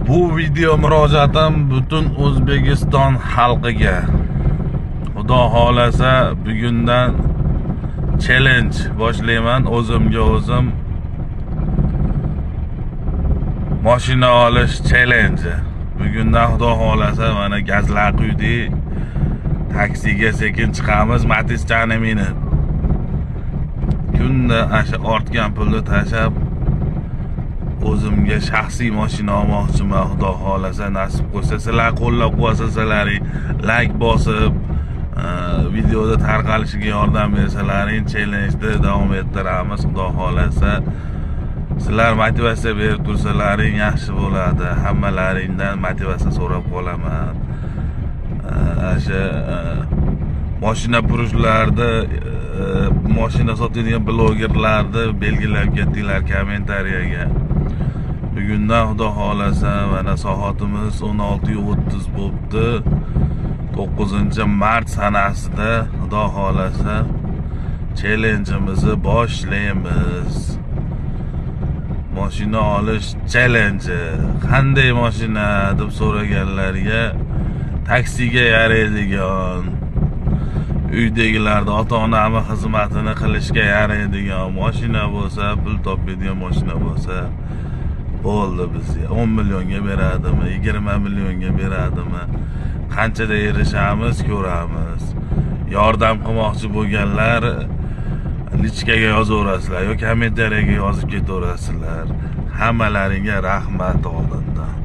Bu video murojaatim butun O'zbekiston xalqiga. Xudo xolasa bugundan challenge boshlayman. O'zimga o'zim mashina olish challenge. Bugundan Xudo xolasa mana gazlar quydik. Taksiga sekin chiqamiz, Matizchani minib. Kunda asha ortgan pulni tashab o'zimga shaxsiy mashina olmoqchiman. Xudo xolasa nasib qilsa, sizlar qo'llab-quvvatsalaring, like bosib, videoda tarqalishiga yordam bersalaring, challenge'ni davom ettiramiz. Xudo xolasa sizlar motivatsiya berib tursalaring yaxshi bo'ladi. Hammalaringdan motivatsiya so'rab qolaman. Asha mashina purishlarda mashina sotadigan blogerlarni belgilab ketdinglar kommentariyaga. Bugundan Xudo xolasa mana soatimiz 16:30 bo'libdi. 9-mart sanasida Xudo xolasa challenge'imizni boshlaymiz. Mashina olish challenge. Qanday mashina deb so'raganlarga taksiga yaraydigan, uydagilarda ota-onami xizmatini qilishga yaraydigan mashina bo'lsa, pul topadigan mashina bo'lsa bo'ldi bizga. 10 millionga beradimi, 20 millionga beradimi? Qanchada erishamiz ko'ramiz. Yordam qilmoqchi bo'lganlar lichkaga yozaverasizlar yoki kommentariyaga yozib ketaverasizlar. Hammalaringga rahmat oldindan.